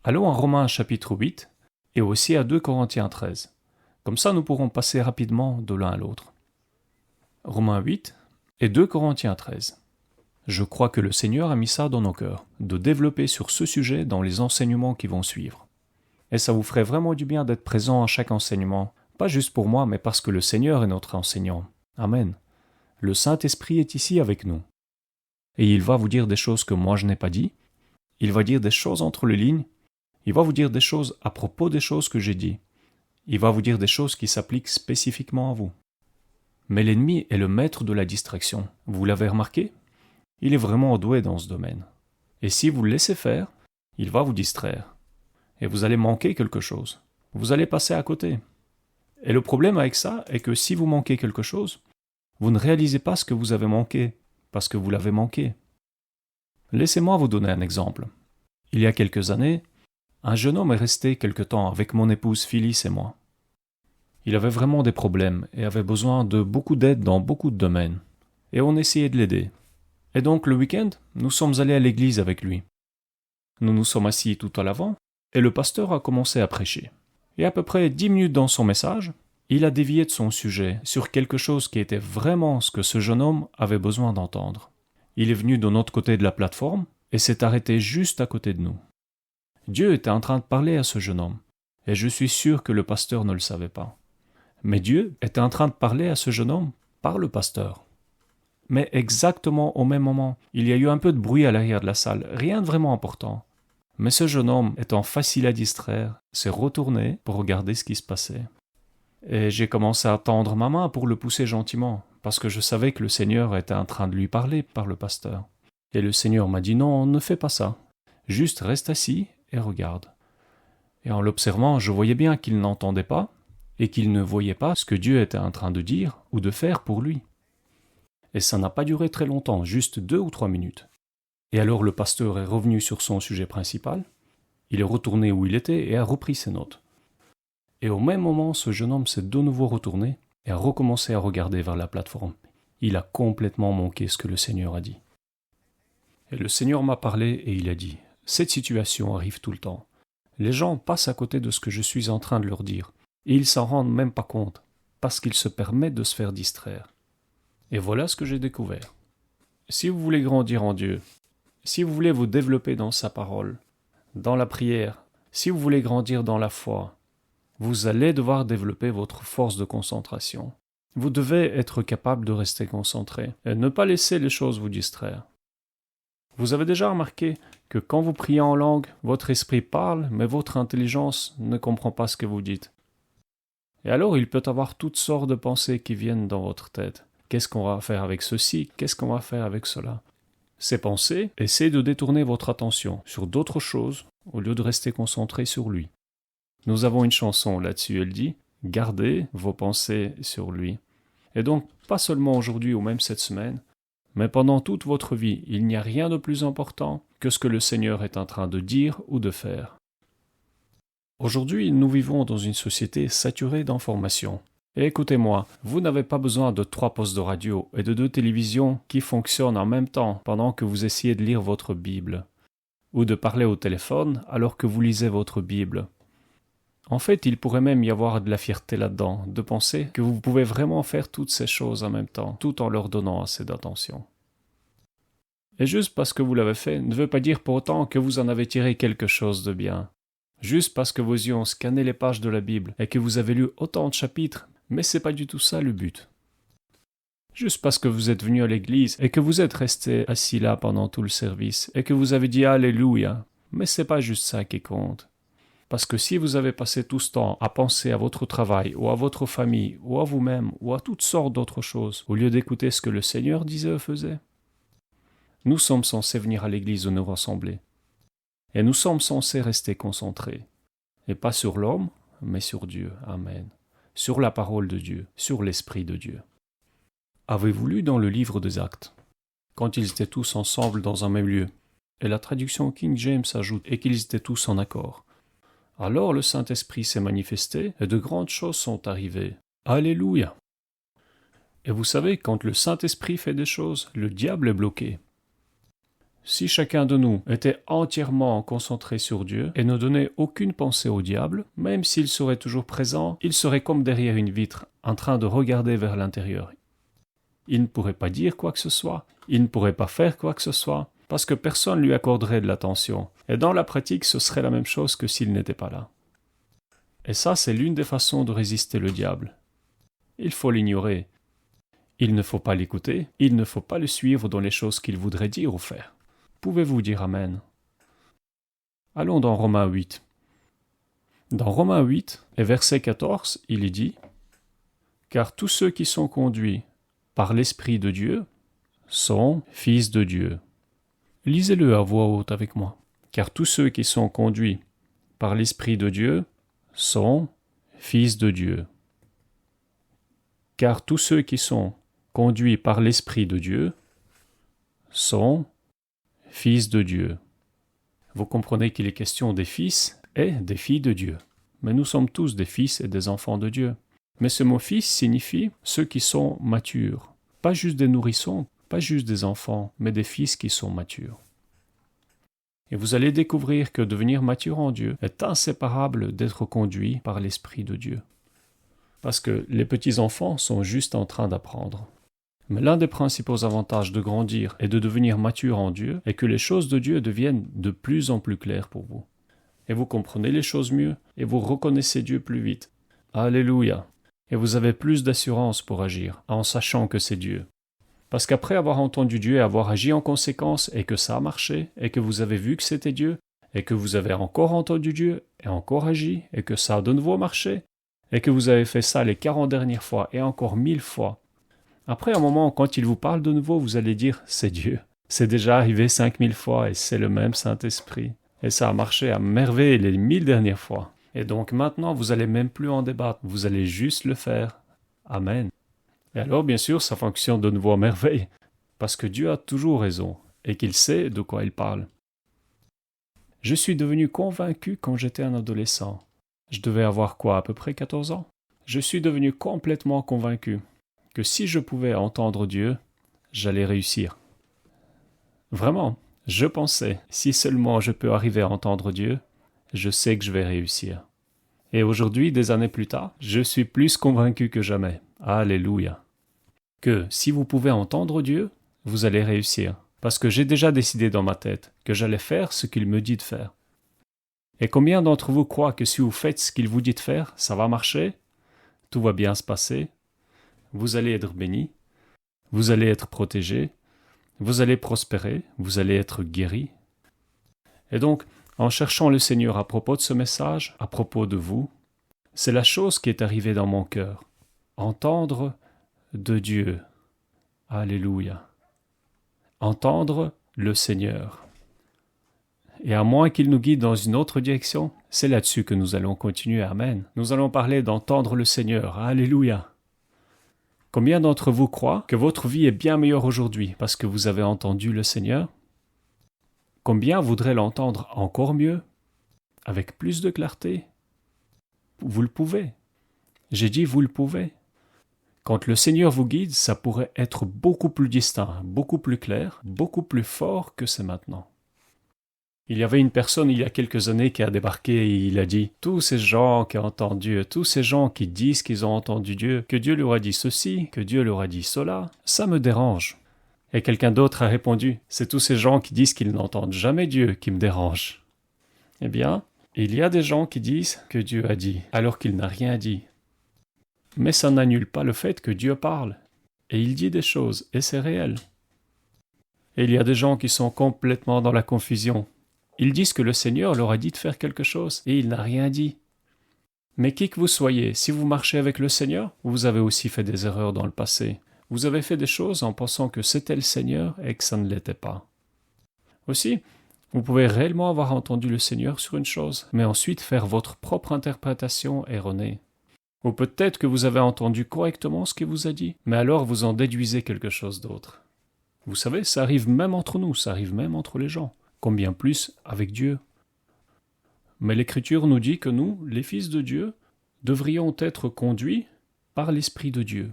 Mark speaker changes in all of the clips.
Speaker 1: Allons à Romains chapitre 8 et aussi à 2 Corinthiens 13. Comme ça, nous pourrons passer rapidement de l'un à l'autre. Romains 8 et 2 Corinthiens 13. Je crois que le Seigneur a mis ça dans nos cœurs, de développer sur ce sujet dans les enseignements qui vont suivre. Et ça vous ferait vraiment du bien d'être présent à chaque enseignement, pas juste pour moi, mais parce que le Seigneur est notre enseignant. Amen. Le Saint-Esprit est ici avec nous. Et il va vous dire des choses que moi je n'ai pas dit. Il va dire des choses entre les lignes. Il va vous dire des choses à propos des choses que j'ai dit. Il va vous dire des choses qui s'appliquent spécifiquement à vous. Mais l'ennemi est le maître de la distraction. Vous l'avez remarqué ? Il est vraiment doué dans ce domaine. Et si vous le laissez faire, il va vous distraire. Et vous allez manquer quelque chose. Vous allez passer à côté. Et le problème avec ça est que si vous manquez quelque chose, vous ne réalisez pas ce que vous avez manqué, parce que vous l'avez manqué. Laissez-moi vous donner un exemple. Il y a quelques années, un jeune homme est resté quelque temps avec mon épouse Phyllis et moi. Il avait vraiment des problèmes et avait besoin de beaucoup d'aide dans beaucoup de domaines. Et on essayait de l'aider. Et donc le week-end, nous sommes allés à l'église avec lui. Nous nous sommes assis tout à l'avant et le pasteur a commencé à prêcher. Et à peu près 10 minutes dans son message, il a dévié de son sujet sur quelque chose qui était vraiment ce que ce jeune homme avait besoin d'entendre. Il est venu de l'autre côté de la plateforme et s'est arrêté juste à côté de nous. Dieu était en train de parler à ce jeune homme, et je suis sûr que le pasteur ne le savait pas. Mais Dieu était en train de parler à ce jeune homme par le pasteur. Mais exactement au même moment, il y a eu un peu de bruit à l'arrière de la salle, rien de vraiment important. Mais ce jeune homme, étant facile à distraire, s'est retourné pour regarder ce qui se passait. Et j'ai commencé à tendre ma main pour le pousser gentiment, parce que je savais que le Seigneur était en train de lui parler par le pasteur. Et le Seigneur m'a dit non, ne fais pas ça. Juste reste assis et regarde. Et en l'observant, je voyais bien qu'il n'entendait pas et qu'il ne voyait pas ce que Dieu était en train de dire ou de faire pour lui. Et ça n'a pas duré très longtemps, juste 2 ou 3 minutes. Et alors le pasteur est revenu sur son sujet principal, il est retourné où il était et a repris ses notes. Et au même moment, ce jeune homme s'est de nouveau retourné et a recommencé à regarder vers la plateforme. Il a complètement manqué ce que le Seigneur a dit. Et le Seigneur m'a parlé et il a dit « Cette situation arrive tout le temps. Les gens passent à côté de ce que je suis en train de leur dire et ils s'en rendent même pas compte parce qu'ils se permettent de se faire distraire. » Et voilà ce que j'ai découvert. Si vous voulez grandir en Dieu, si vous voulez vous développer dans sa parole, dans la prière, si vous voulez grandir dans la foi, vous allez devoir développer votre force de concentration. Vous devez être capable de rester concentré et ne pas laisser les choses vous distraire. Vous avez déjà remarqué que quand vous priez en langue, votre esprit parle, mais votre intelligence ne comprend pas ce que vous dites. Et alors il peut y avoir toutes sortes de pensées qui viennent dans votre tête. Qu'est-ce qu'on va faire avec ceci? Qu'est-ce qu'on va faire avec cela? Ces pensées essaient de détourner votre attention sur d'autres choses au lieu de rester concentré sur lui. Nous avons une chanson là-dessus, elle dit « Gardez vos pensées sur lui ». Et donc, pas seulement aujourd'hui ou même cette semaine, mais pendant toute votre vie, il n'y a rien de plus important que ce que le Seigneur est en train de dire ou de faire. Aujourd'hui, nous vivons dans une société saturée d'informations. Et écoutez-moi, vous n'avez pas besoin de 3 postes de radio et de 2 télévisions qui fonctionnent en même temps pendant que vous essayez de lire votre Bible, ou de parler au téléphone alors que vous lisez votre Bible. En fait, il pourrait même y avoir de la fierté là-dedans, de penser que vous pouvez vraiment faire toutes ces choses en même temps, tout en leur donnant assez d'attention. Et juste parce que vous l'avez fait ne veut pas dire pour autant que vous en avez tiré quelque chose de bien. Juste parce que vos yeux ont scanné les pages de la Bible et que vous avez lu autant de chapitres, mais c'est pas du tout ça le but. Juste parce que vous êtes venu à l'église et que vous êtes resté assis là pendant tout le service et que vous avez dit Alléluia, mais c'est pas juste ça qui compte. Parce que si vous avez passé tout ce temps à penser à votre travail ou à votre famille ou à vous-même ou à toutes sortes d'autres choses au lieu d'écouter ce que le Seigneur disait ou faisait, nous sommes censés venir à l'église nous rassembler. Et nous sommes censés rester concentrés. Et pas sur l'homme, mais sur Dieu. Amen. Sur la parole de Dieu, sur l'Esprit de Dieu. Avez-vous lu dans le livre des Actes, quand ils étaient tous ensemble dans un même lieu, et la traduction King James ajoute « et qu'ils étaient tous en accord ». Alors le Saint-Esprit s'est manifesté et de grandes choses sont arrivées. Alléluia! Et vous savez, quand le Saint-Esprit fait des choses, le diable est bloqué. Si chacun de nous était entièrement concentré sur Dieu et ne donnait aucune pensée au diable, même s'il serait toujours présent, il serait comme derrière une vitre, en train de regarder vers l'intérieur. Il ne pourrait pas dire quoi que ce soit, il ne pourrait pas faire quoi que ce soit, parce que personne lui accorderait de l'attention. Et dans la pratique, ce serait la même chose que s'il n'était pas là. Et ça, c'est l'une des façons de résister le diable. Il faut l'ignorer. Il ne faut pas l'écouter, il ne faut pas le suivre dans les choses qu'il voudrait dire ou faire. Pouvez-vous dire Amen? Allons dans Romains 8. Dans Romains 8 et verset 14, il est dit « Car tous ceux qui sont conduits par l'Esprit de Dieu sont fils de Dieu. » Lisez-le à voix haute avec moi. « Car tous ceux qui sont conduits par l'Esprit de Dieu sont fils de Dieu. » Car tous ceux qui sont conduits par l'Esprit de Dieu sont fils de Dieu. Vous comprenez qu'il est question des fils et des filles de Dieu. Mais nous sommes tous des fils et des enfants de Dieu. Mais ce mot fils signifie ceux qui sont matures. Pas juste des nourrissons, pas juste des enfants, mais des fils qui sont matures. Et vous allez découvrir que devenir mature en Dieu est inséparable d'être conduit par l'Esprit de Dieu. Parce que les petits-enfants sont juste en train d'apprendre. Mais l'un des principaux avantages de grandir et de devenir mature en Dieu est que les choses de Dieu deviennent de plus en plus claires pour vous. Et vous comprenez les choses mieux, et vous reconnaissez Dieu plus vite. Alléluia! Et vous avez plus d'assurance pour agir, en sachant que c'est Dieu. Parce qu'après avoir entendu Dieu et avoir agi en conséquence, et que ça a marché, et que vous avez vu que c'était Dieu, et que vous avez encore entendu Dieu, et encore agi, et que ça a de nouveau marché, et que vous avez fait ça les 40 dernières fois, et encore 1000 fois, après un moment, quand il vous parle de nouveau, vous allez dire « c'est Dieu ». C'est déjà arrivé 5000 fois et c'est le même Saint-Esprit. Et ça a marché à merveille les 1000 dernières fois. Et donc maintenant, vous allez même plus en débattre, vous allez juste le faire. Amen. Et alors, bien sûr, ça fonctionne de nouveau à merveille, parce que Dieu a toujours raison et qu'il sait de quoi il parle. Je suis devenu convaincu quand j'étais un adolescent. Je devais avoir quoi, à peu près 14 ans? Je suis devenu complètement convaincu que si je pouvais entendre Dieu, j'allais réussir. Vraiment, je pensais, si seulement je peux arriver à entendre Dieu, je sais que je vais réussir. Et aujourd'hui, des années plus tard, je suis plus convaincu que jamais. Alléluia. Que si vous pouvez entendre Dieu, vous allez réussir. Parce que j'ai déjà décidé dans ma tête que j'allais faire ce qu'il me dit de faire. Et combien d'entre vous croient que si vous faites ce qu'il vous dit de faire, ça va marcher, tout va bien se passer, vous allez être béni, vous allez être protégé, vous allez prospérer, vous allez être guéri. Et donc, en cherchant le Seigneur à propos de ce message, à propos de vous, c'est la chose qui est arrivée dans mon cœur. Entendre de Dieu. Alléluia. Entendre le Seigneur. Et à moins qu'il nous guide dans une autre direction, c'est là-dessus que nous allons continuer. Amen. Nous allons parler d'entendre le Seigneur. Alléluia. Combien d'entre vous croient que votre vie est bien meilleure aujourd'hui parce que vous avez entendu le Seigneur? Combien voudraient l'entendre encore mieux, avec plus de clarté? Vous le pouvez. J'ai dit vous le pouvez. Quand le Seigneur vous guide, ça pourrait être beaucoup plus distinct, beaucoup plus clair, beaucoup plus fort que c'est maintenant. Il y avait une personne il y a quelques années qui a débarqué et il a dit « Tous ces gens qui entendent Dieu, tous ces gens qui disent qu'ils ont entendu Dieu, que Dieu leur a dit ceci, que Dieu leur a dit cela, ça me dérange. » Et quelqu'un d'autre a répondu « C'est tous ces gens qui disent qu'ils n'entendent jamais Dieu qui me dérangent. » Eh bien, il y a des gens qui disent que Dieu a dit, alors qu'il n'a rien dit. Mais ça n'annule pas le fait que Dieu parle. Et il dit des choses, et c'est réel. Et il y a des gens qui sont complètement dans la confusion. Ils disent que le Seigneur leur a dit de faire quelque chose, et il n'a rien dit. Mais qui que vous soyez, si vous marchez avec le Seigneur, vous avez aussi fait des erreurs dans le passé. Vous avez fait des choses en pensant que c'était le Seigneur et que ça ne l'était pas. Aussi, vous pouvez réellement avoir entendu le Seigneur sur une chose, mais ensuite faire votre propre interprétation erronée. Ou peut-être que vous avez entendu correctement ce qu'il vous a dit, mais alors vous en déduisez quelque chose d'autre. Vous savez, ça arrive même entre nous, ça arrive même entre les gens. Combien plus avec Dieu. Mais l'Écriture nous dit que nous, les fils de Dieu, devrions être conduits par l'Esprit de Dieu.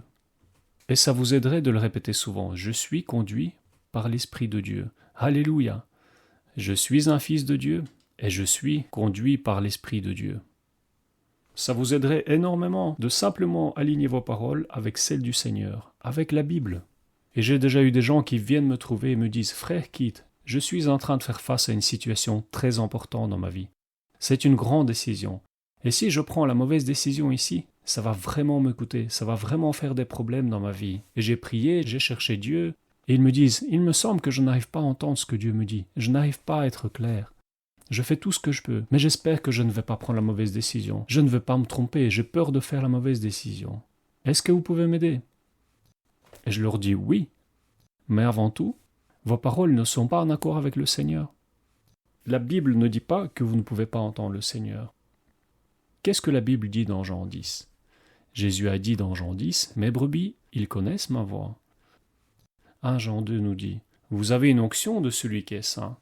Speaker 1: Et ça vous aiderait de le répéter souvent. Je suis conduit par l'Esprit de Dieu. Alléluia. Je suis un fils de Dieu et je suis conduit par l'Esprit de Dieu. Ça vous aiderait énormément de simplement aligner vos paroles avec celles du Seigneur, avec la Bible. Et j'ai déjà eu des gens qui viennent me trouver et me disent « Frère Kit, je suis en train de faire face à une situation très importante dans ma vie. C'est une grande décision. Et si je prends la mauvaise décision ici, ça va vraiment me coûter, ça va vraiment faire des problèmes dans ma vie. Et j'ai prié, j'ai cherché Dieu, et ils me disent « Il me semble que je n'arrive pas à entendre ce que Dieu me dit, je n'arrive pas à être clair. Je fais tout ce que je peux, mais j'espère que je ne vais pas prendre la mauvaise décision. Je ne veux pas me tromper, j'ai peur de faire la mauvaise décision. Est-ce que vous pouvez m'aider ?» Et je leur dis « Oui, mais avant tout, vos paroles ne sont pas en accord avec le Seigneur. La Bible ne dit pas que vous ne pouvez pas entendre le Seigneur. Qu'est-ce que la Bible dit dans Jean 10 ? Jésus a dit dans Jean 10 « Mes brebis, ils connaissent ma voix. » 1 Jean 2 nous dit « Vous avez une onction de celui qui est saint. »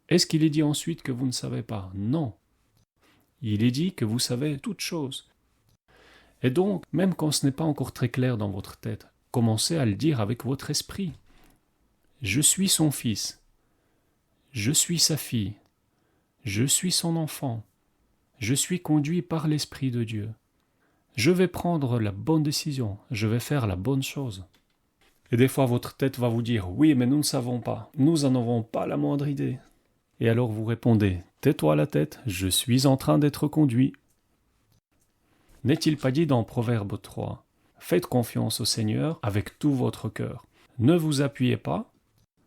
Speaker 1: Est-ce qu'il est dit ensuite que vous ne savez pas ? Non. Il est dit que vous savez toutes choses. Et donc, même quand ce n'est pas encore très clair dans votre tête, commencez à le dire avec votre esprit. Je suis son fils. Je suis sa fille. Je suis son enfant. Je suis conduit par l'Esprit de Dieu. Je vais prendre la bonne décision. Je vais faire la bonne chose. Et des fois, votre tête va vous dire « Oui, mais nous ne savons pas. Nous n'en avons pas la moindre idée. » Et alors vous répondez « Tais-toi la tête, je suis en train d'être conduit. » N'est-il pas dit dans Proverbe 3 « Faites confiance au Seigneur avec tout votre cœur. Ne vous appuyez pas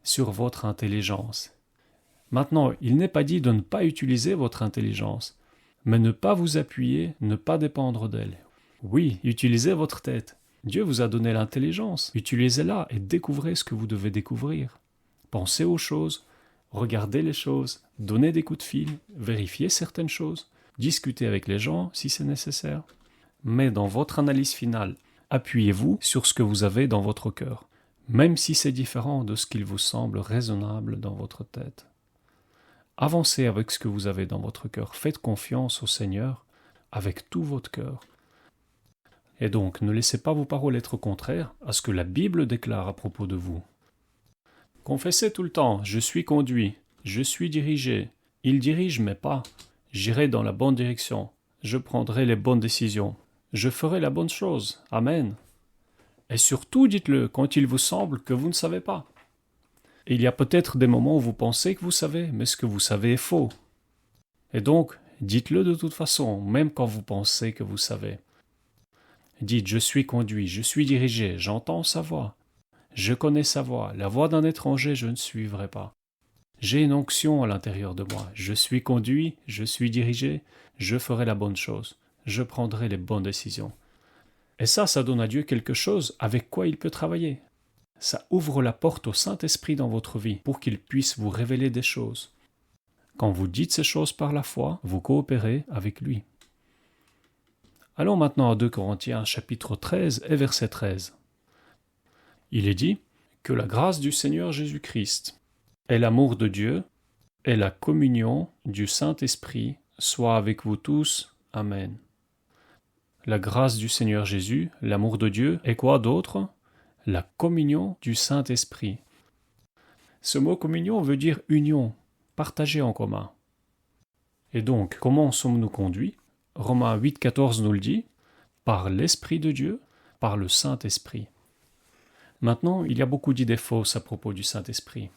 Speaker 1: sur votre intelligence. » Maintenant, il n'est pas dit de ne pas utiliser votre intelligence, mais ne pas vous appuyer, ne pas dépendre d'elle. Oui, utilisez votre tête. Dieu vous a donné l'intelligence. Utilisez-la et découvrez ce que vous devez découvrir. Pensez aux choses. Regardez les choses, donnez des coups de fil, vérifiez certaines choses, discutez avec les gens si c'est nécessaire. Mais dans votre analyse finale, appuyez-vous sur ce que vous avez dans votre cœur, même si c'est différent de ce qu'il vous semble raisonnable dans votre tête. Avancez avec ce que vous avez dans votre cœur, faites confiance au Seigneur avec tout votre cœur. Et donc, ne laissez pas vos paroles être contraires à ce que la Bible déclare à propos de vous. Confessez tout le temps, je suis conduit, je suis dirigé, il dirige mes pas, j'irai dans la bonne direction, je prendrai les bonnes décisions, je ferai la bonne chose, Amen. Et surtout dites-le quand il vous semble que vous ne savez pas. Il y a peut-être des moments où vous pensez que vous savez, mais ce que vous savez est faux. Et donc, dites-le de toute façon, même quand vous pensez que vous savez. Dites, je suis conduit, je suis dirigé, j'entends sa voix. Je connais sa voix, la voix d'un étranger je ne suivrai pas. J'ai une onction à l'intérieur de moi, je suis conduit, je suis dirigé, je ferai la bonne chose, je prendrai les bonnes décisions. Et ça donne à Dieu quelque chose avec quoi il peut travailler. Ça ouvre la porte au Saint-Esprit dans votre vie pour qu'il puisse vous révéler des choses. Quand vous dites ces choses par la foi, vous coopérez avec lui. Allons maintenant à 2 Corinthiens chapitre 13 et verset 13. Il est dit que la grâce du Seigneur Jésus-Christ et l'amour de Dieu et la communion du Saint-Esprit soient avec vous tous. Amen. La grâce du Seigneur Jésus, l'amour de Dieu et quoi d'autre ? La communion du Saint-Esprit. Ce mot communion veut dire union, partager en commun. Et donc, comment sommes-nous conduits ? Romains 8,14 nous le dit, par l'Esprit de Dieu, par le Saint-Esprit. Maintenant, il y a beaucoup d'idées fausses à propos du Saint-Esprit.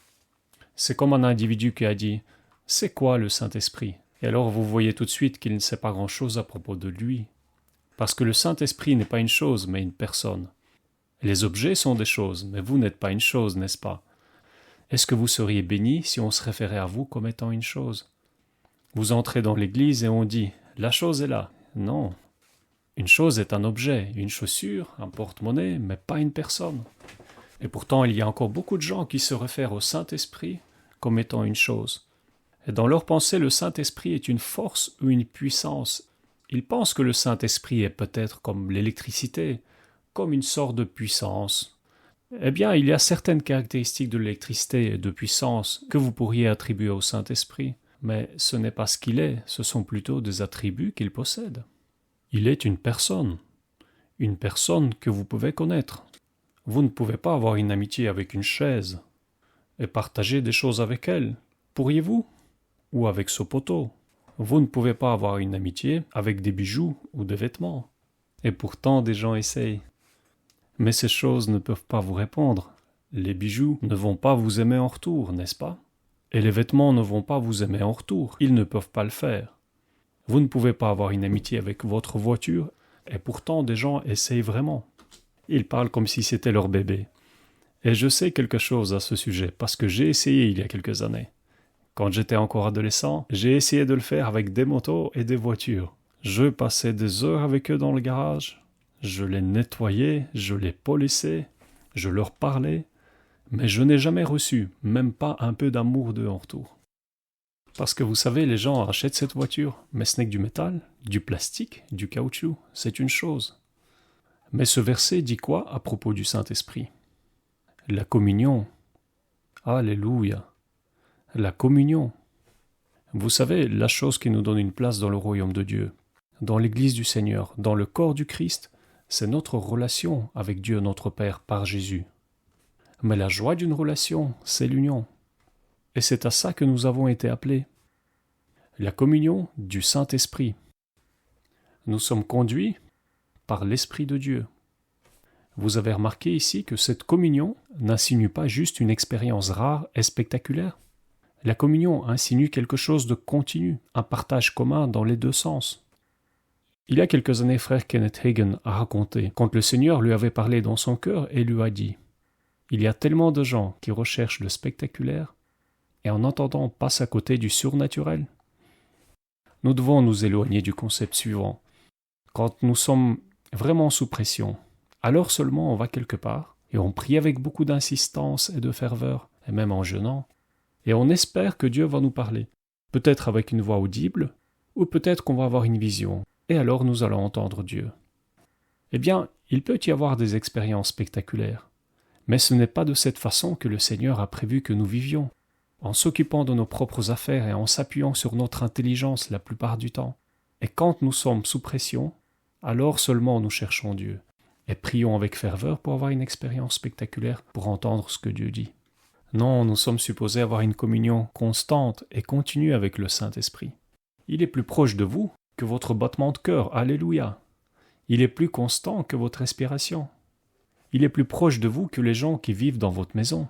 Speaker 1: C'est comme un individu qui a dit « C'est quoi le Saint-Esprit ?» Et alors vous voyez tout de suite qu'il ne sait pas grand-chose à propos de lui. Parce que le Saint-Esprit n'est pas une chose, mais une personne. Les objets sont des choses, mais vous n'êtes pas une chose, n'est-ce pas ? Est-ce que vous seriez béni si on se référait à vous comme étant une chose ? Vous entrez dans l'église et on dit « La chose est là ». Non. Une chose est un objet, une chaussure, un porte-monnaie, mais pas une personne. Et pourtant, il y a encore beaucoup de gens qui se réfèrent au Saint-Esprit comme étant une chose. Et dans leur pensée, le Saint-Esprit est une force ou une puissance. Ils pensent que le Saint-Esprit est peut-être comme l'électricité, comme une sorte de puissance. Eh bien, il y a certaines caractéristiques de l'électricité et de puissance que vous pourriez attribuer au Saint-Esprit, mais ce n'est pas ce qu'il est, ce sont plutôt des attributs qu'il possède. Il est une personne que vous pouvez connaître. Vous ne pouvez pas avoir une amitié avec une chaise. et partager des choses avec elle. Pourriez-vous? Ou avec ce poteau? Vous ne pouvez pas avoir une amitié avec des bijoux ou des vêtements. Et pourtant des gens essayent. Mais ces choses ne peuvent pas vous répondre. Les bijoux ne vont pas vous aimer en retour, n'est-ce pas? Et les vêtements ne vont pas vous aimer en retour. Ils ne peuvent pas le faire. Vous ne pouvez pas avoir une amitié avec votre voiture, et pourtant des gens essayent vraiment. Ils parlent comme si c'était leur bébé. Et je sais quelque chose à ce sujet, parce que j'ai essayé il y a quelques années. Quand j'étais encore adolescent, j'ai essayé de le faire avec des motos et des voitures. Je passais des heures avec eux dans le garage. Je les nettoyais, je les polissais, je leur parlais, mais je n'ai jamais reçu, même pas un peu d'amour d'eux en retour. Parce que vous savez, les gens achètent cette voiture, mais ce n'est que du métal, du plastique, du caoutchouc, c'est une chose. Mais ce verset dit quoi à propos du Saint-Esprit? La communion. Alléluia. La communion. Vous savez, la chose qui nous donne une place dans le royaume de Dieu, dans l'Église du Seigneur, dans le corps du Christ, c'est notre relation avec Dieu notre Père par Jésus. Mais la joie d'une relation, c'est l'union. Et c'est à ça que nous avons été appelés. La communion du Saint-Esprit. Nous sommes conduits par l'Esprit de Dieu. Vous avez remarqué ici que cette communion n'insinue pas juste une expérience rare et spectaculaire. La communion insinue quelque chose de continu, un partage commun dans les deux sens. Il y a quelques années, frère Kenneth Hagin a raconté quand le Seigneur lui avait parlé dans son cœur et lui a dit « Il y a tellement de gens qui recherchent le spectaculaire et en entendant passent à côté du surnaturel. Nous devons nous éloigner du concept suivant. Quand nous sommes vraiment sous pression, alors seulement on va quelque part et on prie avec beaucoup d'insistance et de ferveur, et même en jeûnant, et on espère que Dieu va nous parler, peut-être avec une voix audible, ou peut-être qu'on va avoir une vision, et alors nous allons entendre Dieu. Eh bien, il peut y avoir des expériences spectaculaires, mais ce n'est pas de cette façon que le Seigneur a prévu que nous vivions, en s'occupant de nos propres affaires et en s'appuyant sur notre intelligence la plupart du temps. Et quand nous sommes sous pression, alors seulement nous cherchons Dieu, et prions avec ferveur pour avoir une expérience spectaculaire, pour entendre ce que Dieu dit. Non, nous sommes supposés avoir une communion constante et continue avec le Saint-Esprit. Il est plus proche de vous que votre battement de cœur, alléluia. Il est plus constant que votre respiration. Il est plus proche de vous que les gens qui vivent dans votre maison.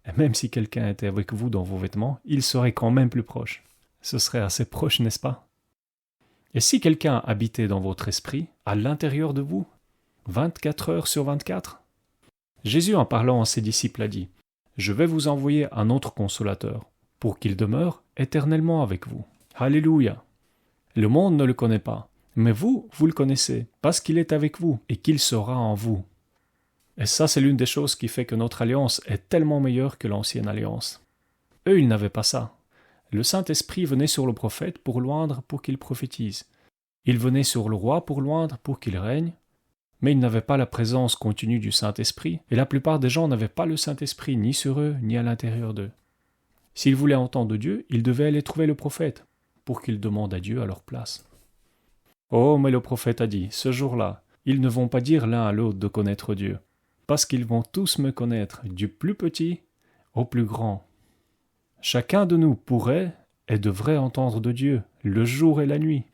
Speaker 1: Et même si quelqu'un était avec vous dans vos vêtements, il serait quand même plus proche. Ce serait assez proche, n'est-ce pas? Et si quelqu'un habitait dans votre esprit, à l'intérieur de vous, 24 heures sur 24? Jésus, en parlant à ses disciples, a dit « Je vais vous envoyer un autre consolateur, pour qu'il demeure éternellement avec vous. » Alléluia. Le monde ne le connaît pas, mais vous le connaissez, parce qu'il est avec vous et qu'il sera en vous. Et ça, c'est l'une des choses qui fait que notre alliance est tellement meilleure que l'ancienne alliance. Eux, ils n'avaient pas ça. Le Saint-Esprit venait sur le prophète pour l'oindre pour qu'il prophétise. Il venait sur le roi pour l'oindre pour qu'il règne. Mais ils n'avaient pas la présence continue du Saint-Esprit, et la plupart des gens n'avaient pas le Saint-Esprit ni sur eux, ni à l'intérieur d'eux. S'ils voulaient entendre Dieu, ils devaient aller trouver le prophète, pour qu'il demande à Dieu à leur place. Oh, mais le prophète a dit, ce jour-là, ils ne vont pas dire l'un à l'autre de connaître Dieu, parce qu'ils vont tous me connaître, du plus petit au plus grand. Chacun de nous pourrait et devrait entendre de Dieu, le jour et la nuit.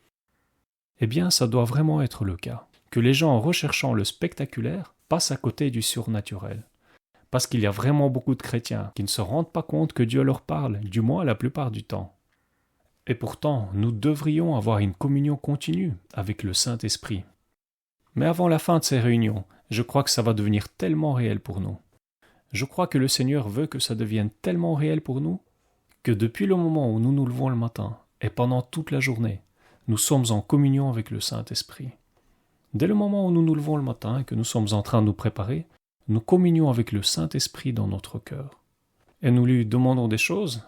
Speaker 1: Eh bien, ça doit vraiment être le cas, que les gens en recherchant le spectaculaire passent à côté du surnaturel. Parce qu'il y a vraiment beaucoup de chrétiens qui ne se rendent pas compte que Dieu leur parle, du moins la plupart du temps. Et pourtant, nous devrions avoir une communion continue avec le Saint-Esprit. Mais avant la fin de ces réunions, je crois que ça va devenir tellement réel pour nous. Je crois que le Seigneur veut que ça devienne tellement réel pour nous, que depuis le moment où nous nous levons le matin, et pendant toute la journée, nous sommes en communion avec le Saint-Esprit. Dès le moment où nous nous levons le matin et que nous sommes en train de nous préparer, nous communions avec le Saint-Esprit dans notre cœur. Et nous lui demandons des choses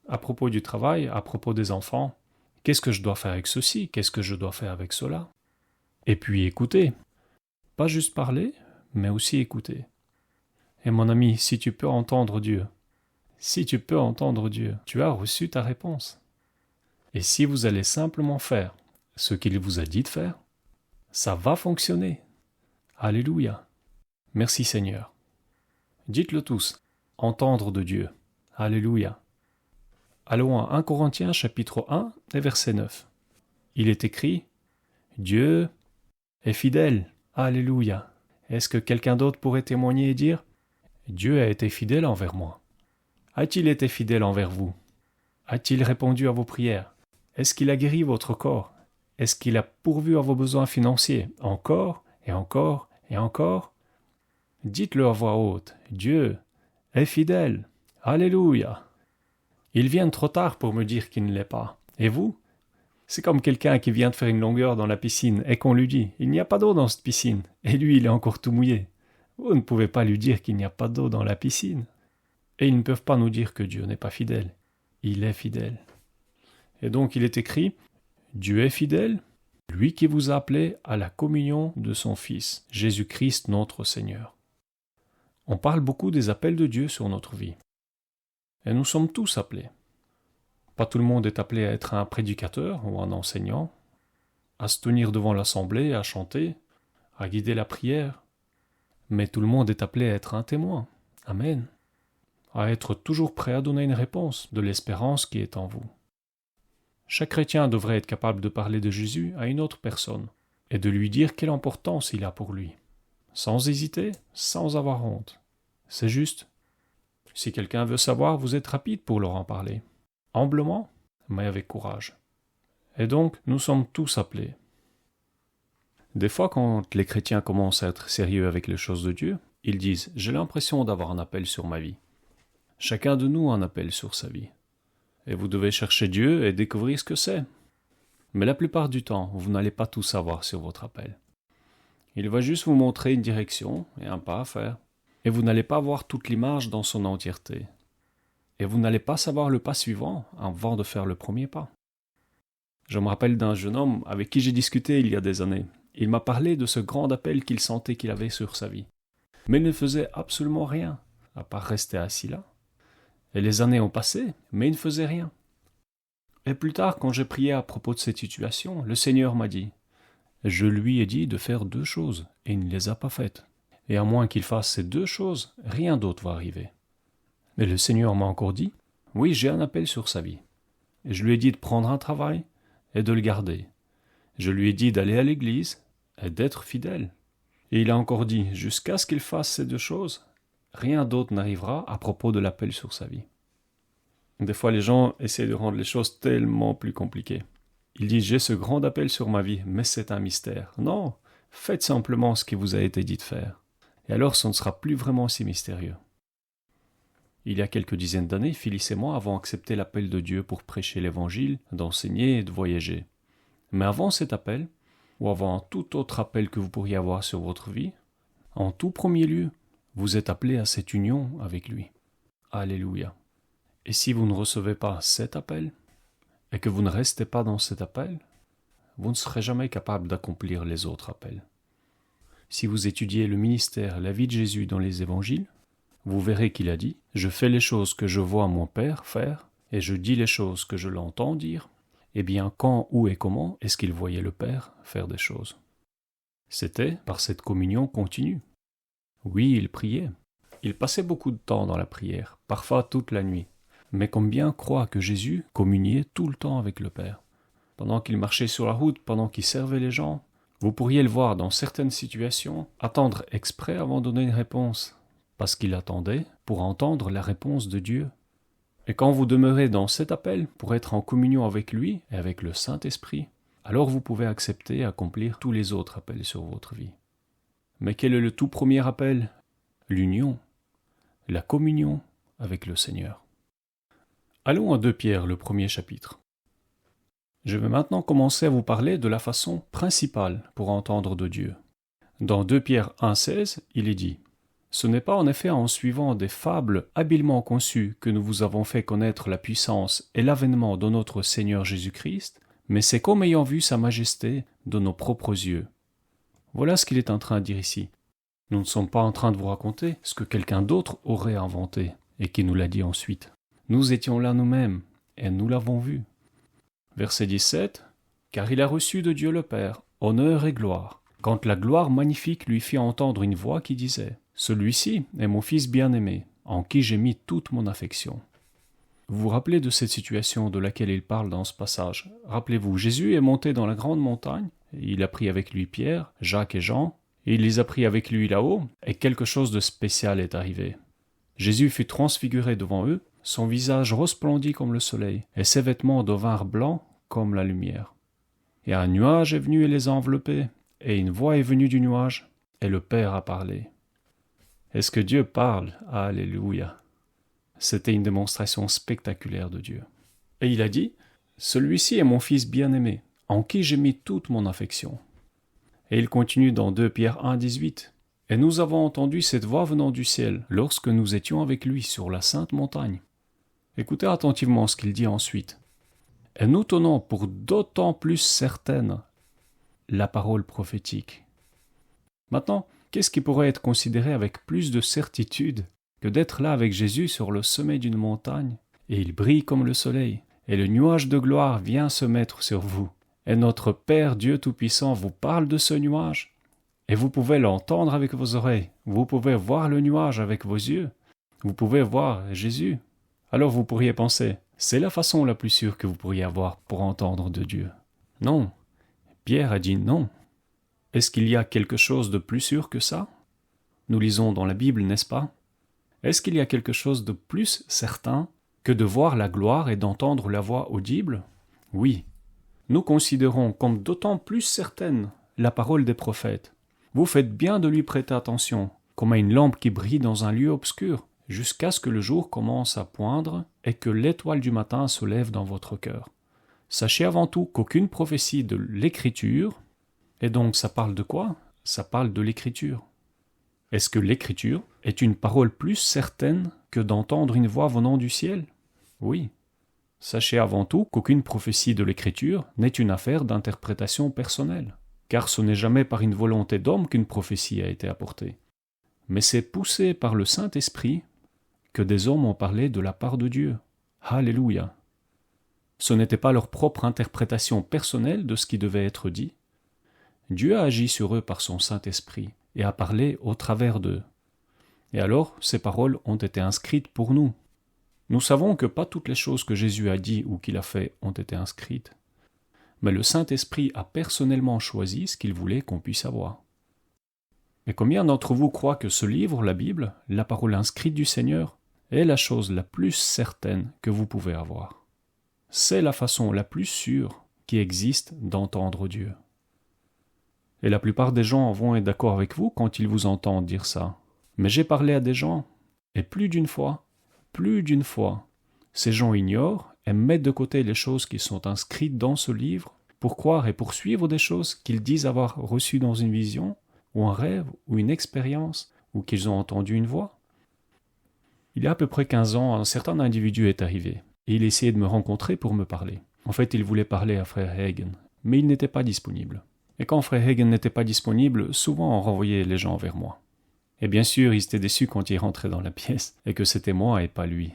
Speaker 1: à propos du travail, à propos des enfants. Qu'est-ce que je dois faire avec ceci? Qu'est-ce que je dois faire avec cela? Et puis écouter. Pas juste parler, mais aussi écouter. Et mon ami, si tu peux entendre Dieu, tu as reçu ta réponse. Et si vous allez simplement faire ce qu'il vous a dit de faire, ça va fonctionner. Alléluia. Merci Seigneur. Dites-le tous. entendre de Dieu. Alléluia. Allons à 1 Corinthiens chapitre 1 et verset 9. Il est écrit « Dieu est fidèle. Alléluia. » Est-ce que quelqu'un d'autre pourrait témoigner et dire « Dieu a été fidèle envers moi » ? A-t-il été fidèle envers vous ? A-t-il répondu à vos prières ? Est-ce qu'il a guéri votre corps ? Est-ce qu'il a pourvu à vos besoins financiers ? Encore et encore et encore ? Dites-le à voix haute. Dieu est fidèle. Alléluia. Ils viennent trop tard pour me dire qu'il ne l'est pas. Et vous ? C'est comme quelqu'un qui vient de faire une longueur dans la piscine et qu'on lui dit « Il n'y a pas d'eau dans cette piscine » et lui il est encore tout mouillé. Vous ne pouvez pas lui dire qu'il n'y a pas d'eau dans la piscine. Et ils ne peuvent pas nous dire que Dieu n'est pas fidèle. Il est fidèle. Et donc il est écrit « Dieu est fidèle, lui qui vous a appelé à la communion de son Fils, Jésus-Christ notre Seigneur. » On parle beaucoup des appels de Dieu sur notre vie. Et nous sommes tous appelés. Pas tout le monde est appelé à être un prédicateur ou un enseignant, à se tenir devant l'assemblée, à chanter, à guider la prière. Mais tout le monde est appelé à être un témoin. Amen. À être toujours prêt à donner une réponse de l'espérance qui est en vous. Chaque chrétien devrait être capable de parler de Jésus à une autre personne et de lui dire quelle importance il a pour lui. Sans hésiter, sans avoir honte. C'est juste. Si quelqu'un veut savoir, vous êtes rapide pour leur en parler. Humblement, mais avec courage. Et donc, nous sommes tous appelés. Des fois, quand les chrétiens commencent à être sérieux avec les choses de Dieu, ils disent « J'ai l'impression d'avoir un appel sur ma vie. » Chacun de nous a un appel sur sa vie. Et vous devez chercher Dieu et découvrir ce que c'est. Mais la plupart du temps, vous n'allez pas tout savoir sur votre appel. Il va juste vous montrer une direction et un pas à faire. Et vous n'allez pas voir toute l'image dans son entièreté. Et vous n'allez pas savoir le pas suivant avant de faire le premier pas. Je me rappelle d'un jeune homme avec qui j'ai discuté il y a des années. Il m'a parlé de ce grand appel qu'il sentait qu'il avait sur sa vie. Mais il ne faisait absolument rien, à part rester assis là. Et les années ont passé, mais il ne faisait rien. Et plus tard, quand j'ai prié à propos de cette situation, le Seigneur m'a dit « Je lui ai dit de faire 2 choses, et il ne les a pas faites. Et à moins qu'il fasse ces 2 choses, rien d'autre va arriver. » Et le Seigneur m'a encore dit « Oui, j'ai un appel sur sa vie. » Et je lui ai dit de prendre un travail et de le garder. Je lui ai dit d'aller à l'église et d'être fidèle. Et il a encore dit « Jusqu'à ce qu'il fasse ces 2 choses, rien d'autre n'arrivera à propos de l'appel sur sa vie. » Des fois, les gens essaient de rendre les choses tellement plus compliquées. Ils disent « J'ai ce grand appel sur ma vie, mais c'est un mystère. » Non, faites simplement ce qui vous a été dit de faire. Et alors, ce ne sera plus vraiment si mystérieux. Il y a quelques dizaines d'années, Phyllis et moi avons accepté l'appel de Dieu pour prêcher l'Évangile, d'enseigner et de voyager. Mais avant cet appel, ou avant tout autre appel que vous pourriez avoir sur votre vie, en tout premier lieu, vous êtes appelé à cette union avec lui. Alléluia. Et si vous ne recevez pas cet appel, et que vous ne restez pas dans cet appel, vous ne serez jamais capable d'accomplir les autres appels. Si vous étudiez le ministère, la vie de Jésus dans les évangiles, vous verrez qu'il a dit « Je fais les choses que je vois mon Père faire, et je dis les choses que je l'entends dire. » Eh bien, quand, où et comment est-ce qu'il voyait le Père faire des choses ? C'était par cette communion continue. Oui, il priait. Il passait beaucoup de temps dans la prière, parfois toute la nuit. Mais combien croient que Jésus communiait tout le temps avec le Père ? Pendant qu'il marchait sur la route, pendant qu'il servait les gens, vous pourriez le voir dans certaines situations attendre exprès avant de donner une réponse, parce qu'il attendait pour entendre la réponse de Dieu. Et quand vous demeurez dans cet appel pour être en communion avec lui et avec le Saint-Esprit, alors vous pouvez accepter et accomplir tous les autres appels sur votre vie. Mais quel est le tout premier appel ? L'union, la communion avec le Seigneur. Allons à 2 Pierre, le 1er chapitre. Je vais maintenant commencer à vous parler de la façon principale pour entendre de Dieu. Dans 2 Pierre 1,16, il est dit « Ce n'est pas en effet en suivant des fables habilement conçues que nous vous avons fait connaître la puissance et l'avènement de notre Seigneur Jésus-Christ, mais c'est comme ayant vu sa majesté de nos propres yeux. » Voilà ce qu'il est en train de dire ici. Nous ne sommes pas en train de vous raconter ce que quelqu'un d'autre aurait inventé et qui nous l'a dit ensuite. Nous étions là nous-mêmes et nous l'avons vu. Verset 17. « Car il a reçu de Dieu le Père honneur et gloire, quand la gloire magnifique lui fit entendre une voix qui disait « Celui-ci est mon Fils bien-aimé, en qui j'ai mis toute mon affection. Vous vous rappelez de cette situation de laquelle il parle dans ce passage? Rappelez-vous, Jésus est monté dans la grande montagne, il a pris avec lui Pierre, Jacques et Jean, et il les a pris avec lui là-haut, et quelque chose de spécial est arrivé. Jésus fut transfiguré devant eux, son visage resplendit comme le soleil, et ses vêtements devinrent blancs comme la lumière. Et un nuage est venu et les a enveloppés, et une voix est venue du nuage, et le Père a parlé. Est-ce que Dieu parle? Alléluia! C'était une démonstration spectaculaire de Dieu. Et il a dit, « Celui-ci est mon Fils bien-aimé, en qui j'ai mis toute mon affection. » Et il continue dans 2 Pierre 1, 18. « Et nous avons entendu cette voix venant du ciel, lorsque nous étions avec lui sur la sainte montagne. » Écoutez attentivement ce qu'il dit ensuite. « Et nous tenons pour d'autant plus certaine la parole prophétique. » Maintenant, qu'est-ce qui pourrait être considéré avec plus de certitude que d'être là avec Jésus sur le sommet d'une montagne, et il brille comme le soleil, et le nuage de gloire vient se mettre sur vous. Et notre Père Dieu Tout-Puissant vous parle de ce nuage, et vous pouvez l'entendre avec vos oreilles, vous pouvez voir le nuage avec vos yeux, vous pouvez voir Jésus. Alors vous pourriez penser, c'est la façon la plus sûre que vous pourriez avoir pour entendre de Dieu. Non, Pierre a dit non. Est-ce qu'il y a quelque chose de plus sûr que ça? Nous lisons dans la Bible, n'est-ce pas? Est-ce qu'il y a quelque chose de plus certain que de voir la gloire et d'entendre la voix audible? Oui. Nous considérons comme d'autant plus certaine la parole des prophètes. Vous faites bien de lui prêter attention, comme à une lampe qui brille dans un lieu obscur, jusqu'à ce que le jour commence à poindre et que l'étoile du matin se lève dans votre cœur. Sachez avant tout qu'aucune prophétie de l'Écriture, et donc ça parle de quoi? Ça parle de l'Écriture. Est-ce que l'Écriture est une parole plus certaine que d'entendre une voix venant du ciel? Oui. Sachez avant tout qu'aucune prophétie de l'Écriture n'est une affaire d'interprétation personnelle, car ce n'est jamais par une volonté d'homme qu'une prophétie a été apportée. Mais c'est poussé par le Saint-Esprit que des hommes ont parlé de la part de Dieu. Alléluia! Ce n'était pas leur propre interprétation personnelle de ce qui devait être dit. Dieu a agi sur eux par son Saint-Esprit et a parlé au travers d'eux. Et alors, ces paroles ont été inscrites pour nous. Nous savons que pas toutes les choses que Jésus a dit ou qu'il a fait ont été inscrites. Mais le Saint-Esprit a personnellement choisi ce qu'il voulait qu'on puisse avoir. Et combien d'entre vous croient que ce livre, la Bible, la parole inscrite du Seigneur, est la chose la plus certaine que vous pouvez avoir? C'est la façon la plus sûre qui existe d'entendre Dieu. Et la plupart des gens vont être d'accord avec vous quand ils vous entendent dire ça. Mais j'ai parlé à des gens, et plus d'une fois, ces gens ignorent et mettent de côté les choses qui sont inscrites dans ce livre pour croire et poursuivre des choses qu'ils disent avoir reçues dans une vision, ou un rêve, ou une expérience, ou qu'ils ont entendu une voix. Il y a à peu près 15 ans, un certain individu est arrivé, et il essayait de me rencontrer pour me parler. En fait, il voulait parler à Frère Hagin, mais il n'était pas disponible. Et quand Frère Hagin n'était pas disponible, souvent on renvoyait les gens vers moi. Et bien sûr, ils étaient déçus quand il rentrait dans la pièce, et que c'était moi et pas lui.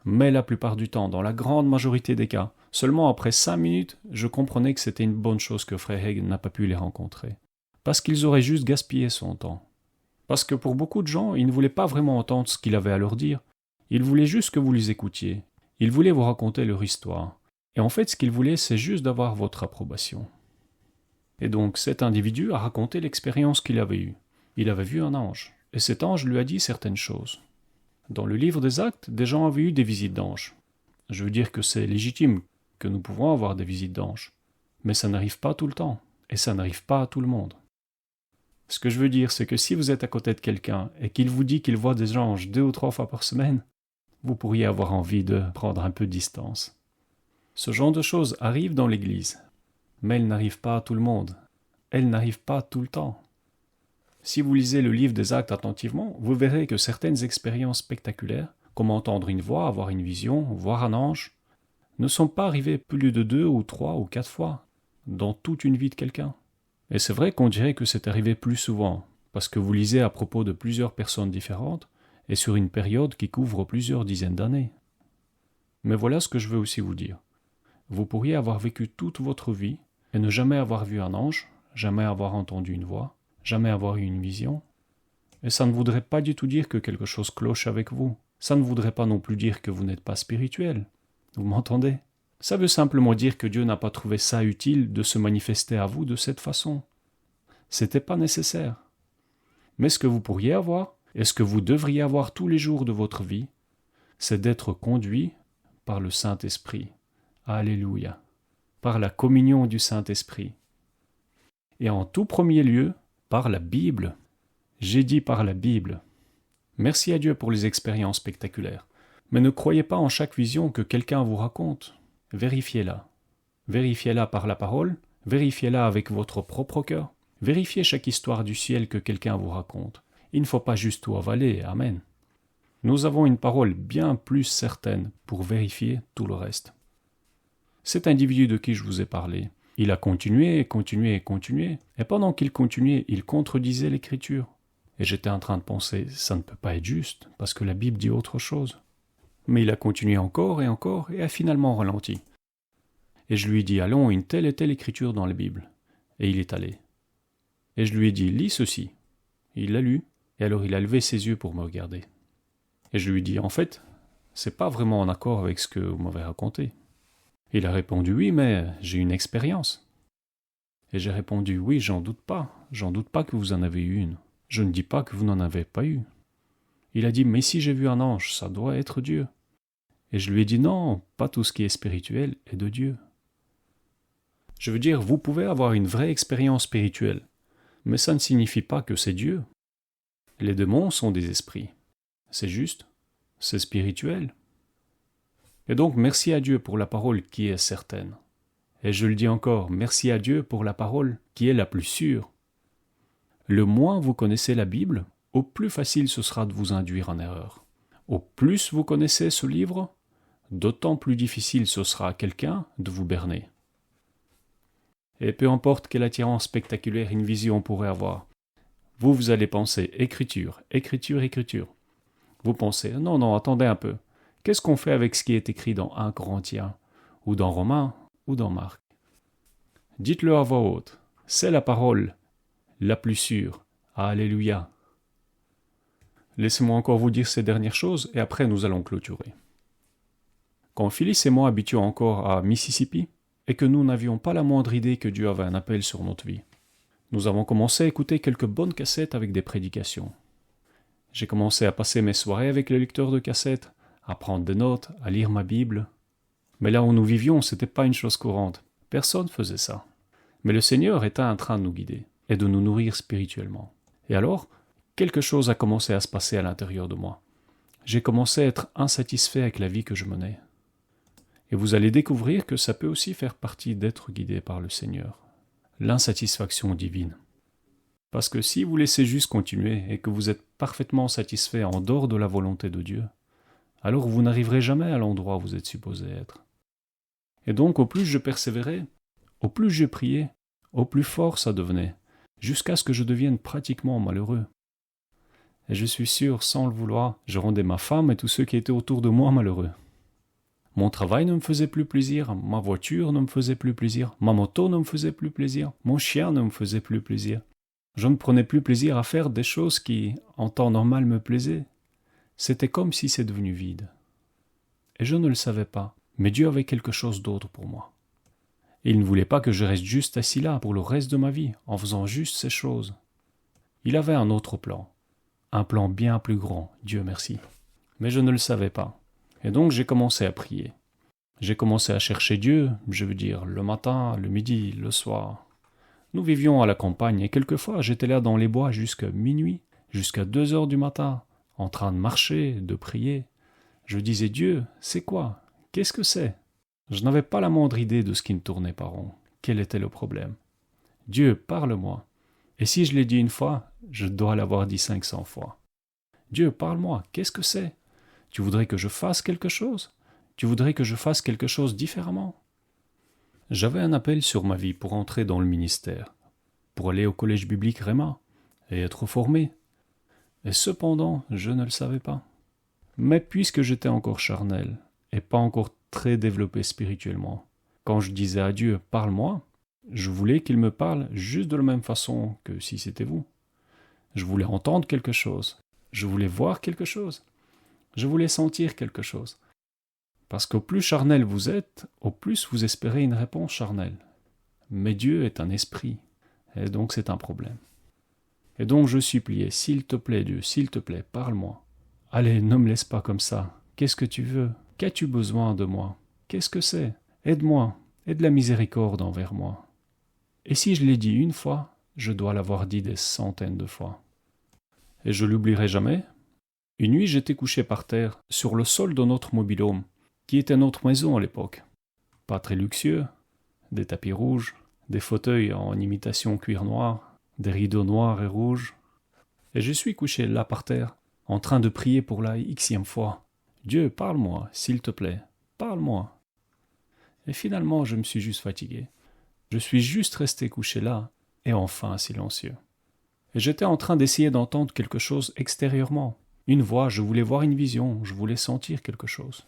Speaker 1: Mais la plupart du temps, dans la grande majorité des cas, seulement après 5 minutes, je comprenais que c'était une bonne chose que Frère Hagin n'a pas pu les rencontrer. Parce qu'ils auraient juste gaspillé son temps. Parce que pour beaucoup de gens, ils ne voulaient pas vraiment entendre ce qu'il avait à leur dire. Ils voulaient juste que vous les écoutiez. Ils voulaient vous raconter leur histoire. Et en fait, ce qu'ils voulaient, c'est juste d'avoir votre approbation. Et donc, cet individu a raconté l'expérience qu'il avait eue. Il avait vu un ange. Et cet ange lui a dit certaines choses. Dans le livre des Actes, des gens avaient eu des visites d'anges. Je veux dire que c'est légitime que nous pouvons avoir des visites d'anges. Mais ça n'arrive pas tout le temps. Et ça n'arrive pas à tout le monde. Ce que je veux dire, c'est que si vous êtes à côté de quelqu'un et qu'il vous dit qu'il voit des anges 2 ou 3 fois par semaine, vous pourriez avoir envie de prendre un peu de distance. Ce genre de choses arrive dans l'Église, mais elles n'arrivent pas à tout le monde. Elles n'arrivent pas tout le temps. Si vous lisez le livre des Actes attentivement, vous verrez que certaines expériences spectaculaires, comme entendre une voix, avoir une vision, voir un ange, ne sont pas arrivées plus de 2 ou 3 ou 4 fois dans toute une vie de quelqu'un. Et c'est vrai qu'on dirait que c'est arrivé plus souvent, parce que vous lisez à propos de plusieurs personnes différentes, et sur une période qui couvre plusieurs dizaines d'années. Mais voilà ce que je veux aussi vous dire. Vous pourriez avoir vécu toute votre vie, et ne jamais avoir vu un ange, jamais avoir entendu une voix, jamais avoir eu une vision, Et ça ne voudrait pas du tout dire que quelque chose cloche avec vous. Ça ne voudrait pas non plus dire que vous n'êtes pas spirituel. Vous m'entendez? Ça veut simplement dire que Dieu n'a pas trouvé ça utile de se manifester à vous de cette façon. C'était pas nécessaire. Mais ce que vous pourriez avoir, et ce que vous devriez avoir tous les jours de votre vie, c'est d'être conduit par le Saint-Esprit. Alléluia. Par la communion du Saint-Esprit. Et en tout premier lieu, par la Bible. J'ai dit par la Bible. Merci à Dieu pour les expériences spectaculaires. Mais ne croyez pas en chaque vision que quelqu'un vous raconte. Vérifiez-la. Vérifiez-la par la parole, vérifiez-la avec votre propre cœur. Vérifiez chaque histoire du ciel que quelqu'un vous raconte. Il ne faut pas juste tout avaler, amen. Nous avons une parole bien plus certaine pour vérifier tout le reste. Cet individu de qui je vous ai parlé, il a continué, et pendant qu'il continuait, il contredisait l'Écriture. Et j'étais en train de penser, ça ne peut pas être juste, parce que la Bible dit autre chose. Mais il a continué encore, et a finalement ralenti. Et je lui ai dit, allons, une telle et telle écriture dans la Bible. Et il est allé. Et je lui ai dit, lis ceci. Il l'a lu, et alors il a levé ses yeux pour me regarder. Et je lui ai dit, en fait, c'est pas vraiment en accord avec ce que vous m'avez raconté. Il a répondu, oui, mais j'ai une expérience. Et j'ai répondu, oui, j'en doute pas que vous en avez eu une. Je ne dis pas que vous n'en avez pas eu. Il a dit, mais si j'ai vu un ange, ça doit être Dieu. Et je lui ai dit, non, pas tout ce qui est spirituel est de Dieu. Je veux dire, vous pouvez avoir une vraie expérience spirituelle, mais ça ne signifie pas que c'est Dieu. Les démons sont des esprits. C'est juste, c'est spirituel. Et donc, merci à Dieu pour la parole qui est certaine. Et je le dis encore, merci à Dieu pour la parole qui est la plus sûre. Le moins vous connaissez la Bible, au plus facile ce sera de vous induire en erreur. Au plus vous connaissez ce livre, d'autant plus difficile ce sera à quelqu'un de vous berner. Et peu importe quelle attirance spectaculaire une vision pourrait avoir, vous allez penser écriture. Vous pensez, non, attendez un peu. Qu'est-ce qu'on fait avec ce qui est écrit dans 1 Corinthiens, ou dans Romains, ou dans Marc? Dites-le à voix haute. C'est la parole la plus sûre. Alléluia. Laissez-moi encore vous dire ces dernières choses, et après nous allons clôturer. Quand Phyllis et moi habitions encore à Mississippi, et que nous n'avions pas la moindre idée que Dieu avait un appel sur notre vie, nous avons commencé à écouter quelques bonnes cassettes avec des prédications. J'ai commencé à passer mes soirées avec le lecteur de cassettes, à prendre des notes, à lire ma Bible. Mais là où nous vivions, c'était pas une chose courante. Personne faisait ça. Mais le Seigneur était en train de nous guider et de nous nourrir spirituellement. Et alors, quelque chose a commencé à se passer à l'intérieur de moi. J'ai commencé à être insatisfait avec la vie que je menais. Et vous allez découvrir que ça peut aussi faire partie d'être guidé par le Seigneur. L'insatisfaction divine. Parce que si vous laissez juste continuer et que vous êtes parfaitement satisfait en dehors de la volonté de Dieu, alors vous n'arriverez jamais à l'endroit où vous êtes supposé être. Et donc, au plus je persévérais, au plus je priais, au plus fort ça devenait, jusqu'à ce que je devienne pratiquement malheureux. Et je suis sûr, sans le vouloir, je rendais ma femme et tous ceux qui étaient autour de moi malheureux. Mon travail ne me faisait plus plaisir, ma voiture ne me faisait plus plaisir, ma moto ne me faisait plus plaisir, mon chien ne me faisait plus plaisir. Je ne prenais plus plaisir à faire des choses qui, en temps normal, me plaisaient. C'était comme si c'est devenu vide. Et je ne le savais pas, mais Dieu avait quelque chose d'autre pour moi. Et il ne voulait pas que je reste juste assis là pour le reste de ma vie, en faisant juste ces choses. Il avait un autre plan. Un plan bien plus grand, Dieu merci. Mais je ne le savais pas. Et donc j'ai commencé à prier. J'ai commencé à chercher Dieu, je veux dire, le matin, le midi, le soir. Nous vivions à la campagne et quelquefois j'étais là dans les bois jusqu'à minuit, jusqu'à 2 heures du matin, en train de marcher, de prier. Je disais, Dieu, c'est quoi? Qu'est-ce que c'est? Je n'avais pas la moindre idée de ce qui me tournait par rond. Quel était le problème? Dieu, parle-moi. Et si je l'ai dit une fois, je dois l'avoir dit 500 fois. Dieu, parle-moi, qu'est-ce que c'est? Tu voudrais que je fasse quelque chose? Tu voudrais que je fasse quelque chose différemment? J'avais un appel sur ma vie pour entrer dans le ministère, pour aller au collège biblique Réma et être formé. Et cependant, je ne le savais pas. Mais puisque j'étais encore charnel et pas encore très développé spirituellement, quand je disais à Dieu « parle-moi », je voulais qu'il me parle juste de la même façon que si c'était vous. Je voulais entendre quelque chose. Je voulais voir quelque chose. Je voulais sentir quelque chose. Parce qu'au plus charnel vous êtes, au plus vous espérez une réponse charnelle. Mais Dieu est un esprit, et donc c'est un problème. Et donc je suppliais, s'il te plaît Dieu, s'il te plaît, parle-moi. Allez, ne me laisse pas comme ça. Qu'est-ce que tu veux? Qu'as-tu besoin de moi? Qu'est-ce que c'est? Aide-moi, aie de la miséricorde envers moi. Et si je l'ai dit une fois, je dois l'avoir dit des centaines de fois. Et je l'oublierai jamais. Une nuit, j'étais couché par terre, sur le sol de notre mobil-home, qui était notre maison à l'époque. Pas très luxueux, des tapis rouges, des fauteuils en imitation cuir noir, des rideaux noirs et rouges. Et je suis couché là par terre, en train de prier pour la xème fois. Dieu, parle-moi, s'il te plaît, parle-moi. Et finalement, je me suis juste fatigué. Je suis juste resté couché là, et enfin silencieux. Et j'étais en train d'essayer d'entendre quelque chose extérieurement. Une voix, je voulais voir une vision, je voulais sentir quelque chose.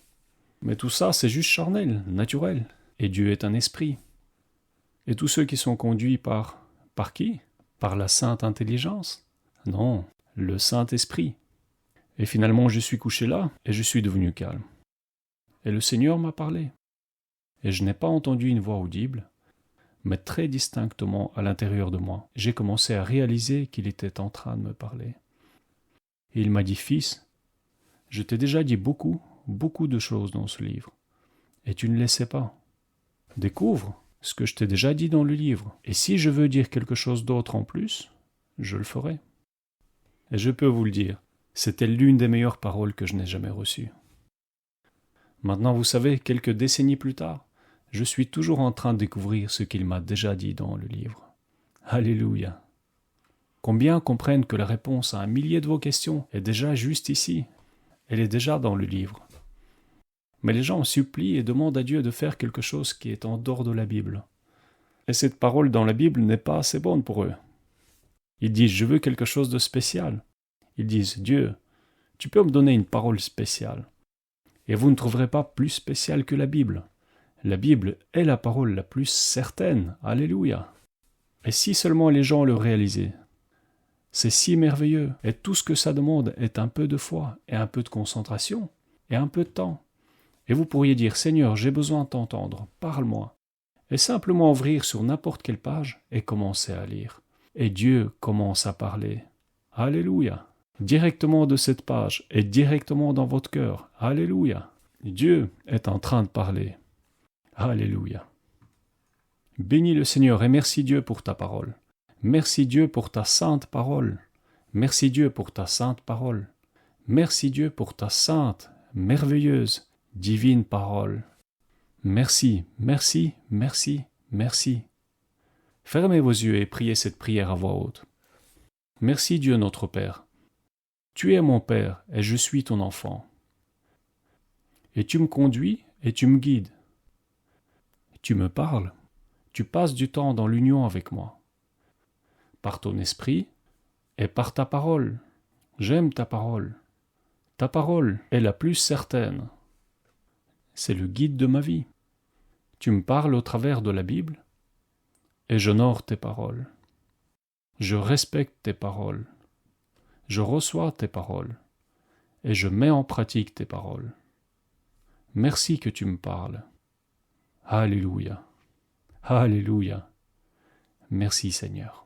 Speaker 1: Mais tout ça, c'est juste charnel, naturel. Et Dieu est un esprit. Et tous ceux qui sont conduits par qui? Par la sainte intelligence? Non, le Saint-Esprit. Et finalement, je suis couché là, et je suis devenu calme. Et le Seigneur m'a parlé. Et je n'ai pas entendu une voix audible, mais très distinctement à l'intérieur de moi, j'ai commencé à réaliser qu'il était en train de me parler. Et il m'a dit, fils, je t'ai déjà dit beaucoup de choses dans ce livre, et tu ne les sais pas. Découvre ce que je t'ai déjà dit dans le livre, et si je veux dire quelque chose d'autre en plus, je le ferai. Et je peux vous le dire, c'était l'une des meilleures paroles que je n'ai jamais reçues. Maintenant, vous savez, quelques décennies plus tard, je suis toujours en train de découvrir ce qu'il m'a déjà dit dans le livre. Alléluia. Combien comprennent que la réponse à 1 millier de vos questions est déjà juste ici? Elle est déjà dans le livre. Mais les gens supplient et demandent à Dieu de faire quelque chose qui est en dehors de la Bible. Et cette parole dans la Bible n'est pas assez bonne pour eux. Ils disent, je veux quelque chose de spécial. Ils disent, Dieu, tu peux me donner une parole spéciale. Et vous ne trouverez pas plus spécial que la Bible. La Bible est la parole la plus certaine. Alléluia. Et si seulement les gens le réalisaient. C'est si merveilleux. Et tout ce que ça demande est un peu de foi, et un peu de concentration, et un peu de temps. Et vous pourriez dire, Seigneur, j'ai besoin de t'entendre, parle-moi. Et simplement ouvrir sur n'importe quelle page et commencer à lire. Et Dieu commence à parler. Alléluia. Directement de cette page et directement dans votre cœur. Alléluia. Dieu est en train de parler. Alléluia. Bénis le Seigneur et merci Dieu pour ta parole. Merci Dieu pour ta sainte parole. Merci Dieu pour ta sainte parole. Merci Dieu pour ta sainte, merveilleuse, divine parole. Merci, merci, merci, merci. Fermez vos yeux et priez cette prière à voix haute. Merci Dieu notre Père. Tu es mon Père et je suis ton enfant. Et tu me conduis et tu me guides. Tu me parles. Tu passes du temps dans l'union avec moi. Par ton esprit et par ta parole. J'aime ta parole. Ta parole est la plus certaine. C'est le guide de ma vie. Tu me parles au travers de la Bible et j'honore tes paroles. Je respecte tes paroles. Je reçois tes paroles et je mets en pratique tes paroles. Merci que tu me parles. Alléluia. Alléluia. Merci Seigneur.